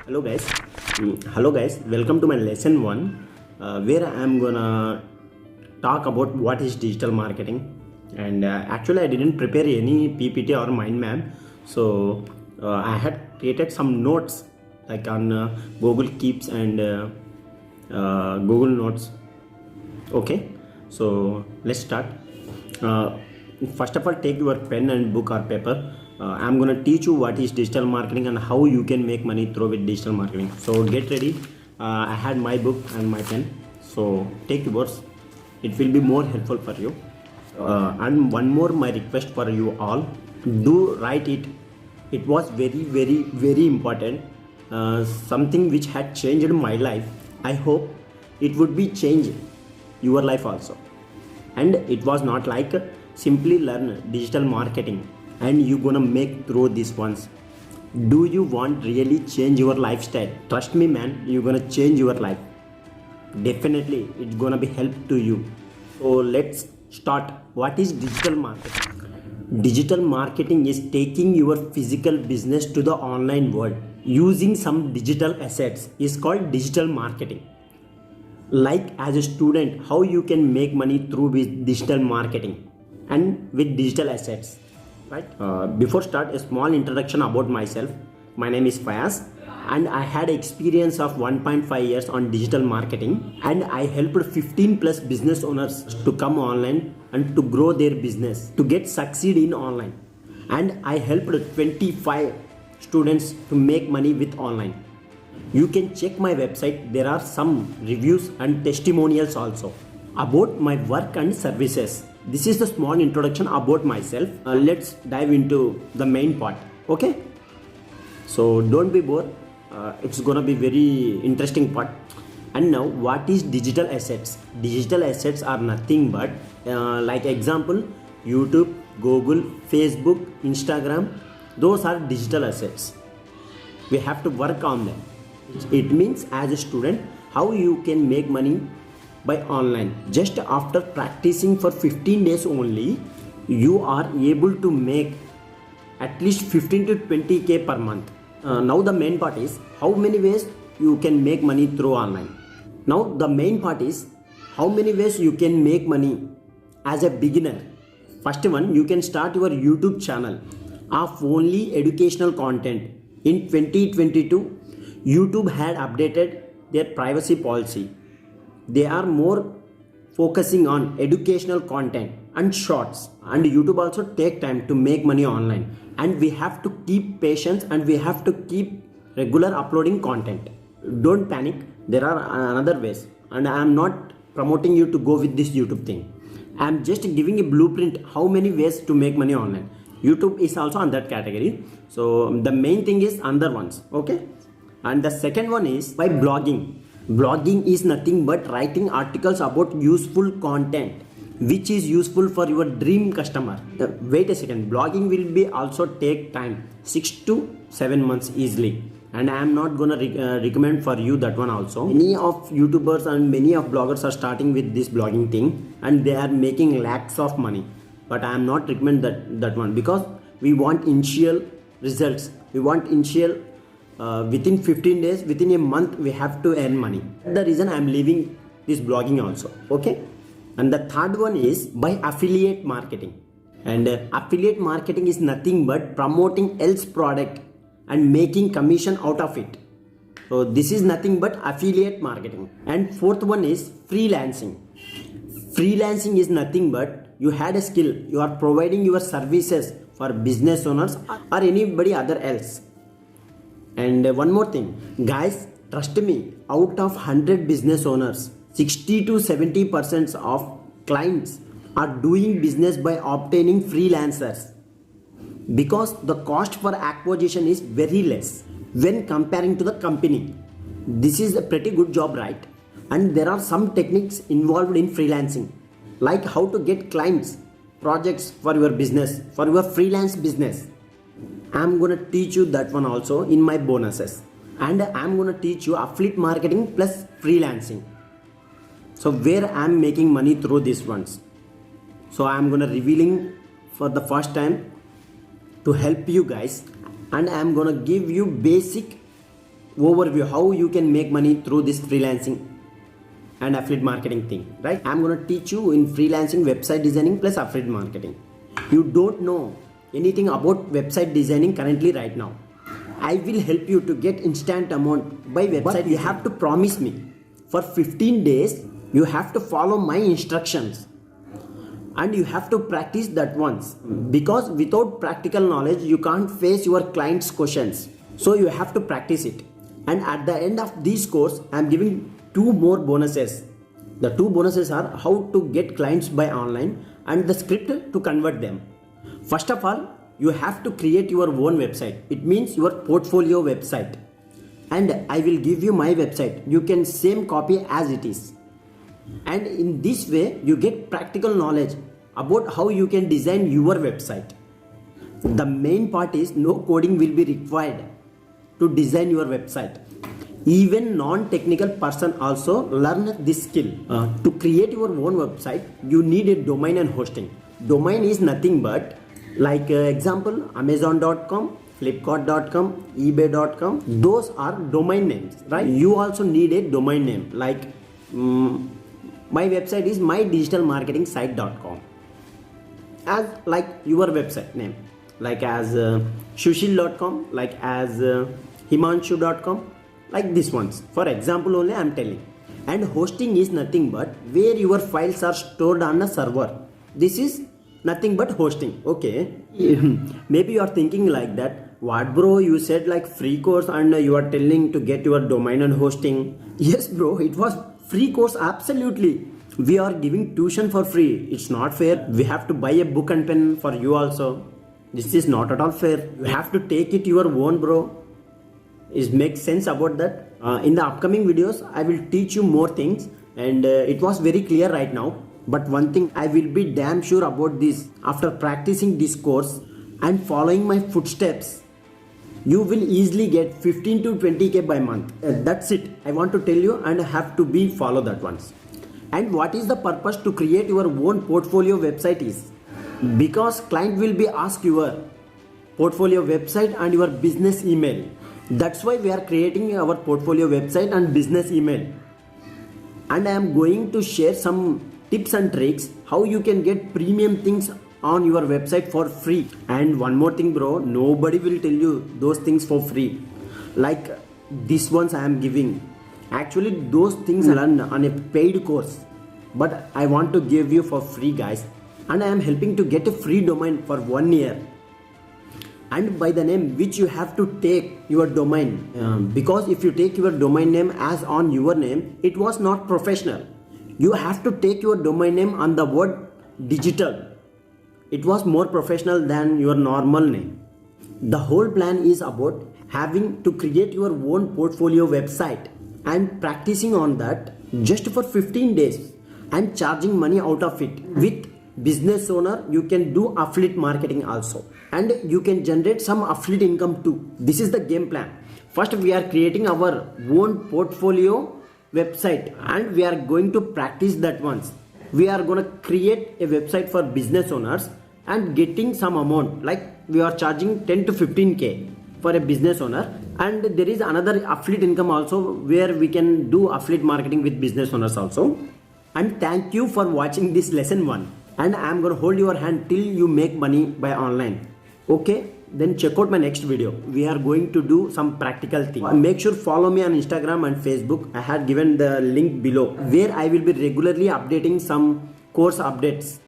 Hello guys, welcome to my lesson 1 where I am gonna talk about what is digital marketing. And actually I didn't prepare any PPT or mind map, so I had created some notes like on Google Keeps and Google Notes. Okay, so let's start. First of all, take your pen and book or paper. I'm gonna teach you what is digital marketing and how you can make money through with digital marketing. So get ready. I had my book and my pen, so take yours. It will be more helpful for you. And one more, my request for you all: do write it. It was very important. Something which had changed my life. I hope it would be change your life also. And it was not like simply learn digital marketing and you gonna make through this once. Do you want really change your lifestyle? Trust me man, you're gonna change your life. Definitely it's gonna be help to you. So let's start. What is digital marketing? Digital marketing is taking your physical business to the online world using some digital assets. Is called digital marketing. Like as a student, how you can make money through with digital marketing and with digital assets, right? Before start, a small introduction about myself. My name is Fayaz and I had experience of 1.5 years on digital marketing, and I helped 15 plus business owners to come online and to grow their business, to get succeed in online. And I helped 25 students to make money with online. You can check my website. There are some reviews and testimonials also about my work and services. This is the small introduction about myself. Let's dive into the main part. Okay, so don't be bored. It's gonna be very interesting part. And now, what is digital assets? Digital assets are nothing but like example, YouTube, Google, Facebook, Instagram. Those are digital assets. We have to work on them. It means as a student, how you can make money by online. Just after practicing for 15 days only, you are able to make at least 15 to 20k per month. Now the main part is how many ways you can make money through online. Now the main part is how many ways you can make money as a beginner. First one, you can start your YouTube channel of only educational content. In 2022, YouTube had updated their privacy policy. They are more focusing on educational content and shorts, and YouTube also take time to make money online, and we have to keep patience and we have to keep regular uploading content. Don't panic, there are another ways, and I am not promoting you to go with this YouTube thing. I am just giving a blueprint how many ways to make money online. YouTube is also on that category, so the main thing is other ones. Okay, and the second one is by blogging. Blogging is nothing but writing articles about useful content which is useful for your dream customer. Wait a second, blogging will be also take time, 6 to 7 months easily, and I am not gonna recommend for you that one also. Many of YouTubers and many of bloggers are starting with this blogging thing and they are making lakhs of money, but I am not recommend that one, because we want initial results. We want initial within 15 days, within a month we have to earn money. The reason I am leaving this blogging also. Okay, and the third one is by affiliate marketing. And affiliate marketing is nothing but promoting else product and making commission out of it. So this is nothing but affiliate marketing. And fourth one is freelancing. Freelancing is nothing but you had a skill, you are providing your services for business owners or anybody other else. And one more thing, guys, trust me, out of 100 business owners, 60 to 70% of clients are doing business by obtaining freelancers, because the cost for acquisition is very less when comparing to the company. This is a pretty good job, right? And there are some techniques involved in freelancing, like how to get clients, projects for your business, for your freelance business. I'm gonna teach you that one also in my bonuses, and I'm gonna teach you affiliate marketing plus freelancing. So where I'm making money through these ones. So I'm gonna revealing for the first time to help you guys, and I'm gonna give you basic overview how you can make money through this freelancing and affiliate marketing thing, right? I'm gonna teach you in freelancing, website designing plus affiliate marketing. You don't know anything about website designing currently right now. I will help you to get instant amount by website. But you have to promise me for 15 days you have to follow my instructions and you have to practice that once, because without practical knowledge you can't face your client's questions. So you have to practice it. And at the end of this course I'm giving 2 more bonuses. The 2 bonuses are how to get clients by online and the script to convert them. First of all, you have to create your own website. It means your portfolio website. And I will give you my website. You can same copy as it is. And in this way, you get practical knowledge about how you can design your website. The main part is no coding will be required to design your website. Even non-technical person also learn this skill. To create your own website, you need a domain and hosting. Domain is nothing but like example Amazon.com, Flipkart.com, eBay.com. Those are domain names, right? You also need a domain name like my website is mydigitalmarketingsite.com as like your website name, like as Shushil.com, like as Himanshu.com, like this ones. For example only I am telling. And hosting is nothing but where your files are stored on a server. This is nothing but hosting. Okay. Maybe you are thinking like that, what bro, you said like free course and you are telling to get your domain and hosting. Yes bro, it was free course, absolutely. We are giving tuition for free. It's not fair. We have to buy a book and pen for you also. This is not at all fair. You have to take it your own bro. It makes sense about that. In the upcoming videos I will teach you more things, and it was very clear right now. But one thing I will be damn sure about this, after practicing this course and following my footsteps, you will easily get 15 to 20k by month. That's it. I want to tell you, and have to be follow that once. And what is the purpose to create your own portfolio website is because client will be ask your portfolio website and your business email. That's why we are creating our portfolio website and business email. And I am going to share some tips and tricks how you can get premium things on your website for free. And one more thing bro, nobody will tell you those things for free. Like these ones I am giving. Actually those things I learn on a paid course, but I want to give you for free guys. And I am helping to get a free domain for 1 year. And by the name which you have to take your domain, because if you take your domain name as on your name, it was not professional. You have to take your domain name on the word digital. It was more professional than your normal name. The whole plan is about having to create your own portfolio website and practicing on that just for 15 days and charging money out of it. With business owner, you can do affiliate marketing also, and you can generate some affiliate income too. This is the game plan. First we are creating our own portfolio website and we are going to practice that once. We are going to create a website for business owners and getting some amount, like we are charging 10 to 15k for a business owner. And there is another affiliate income also where we can do affiliate marketing with business owners also. And thank you for watching this lesson 1. And I am going to hold your hand till you make money by online. Okay, then check out my next video. We are going to do some practical things. Make sure follow me on Instagram and Facebook. I had given the link below where I will be regularly updating some course updates.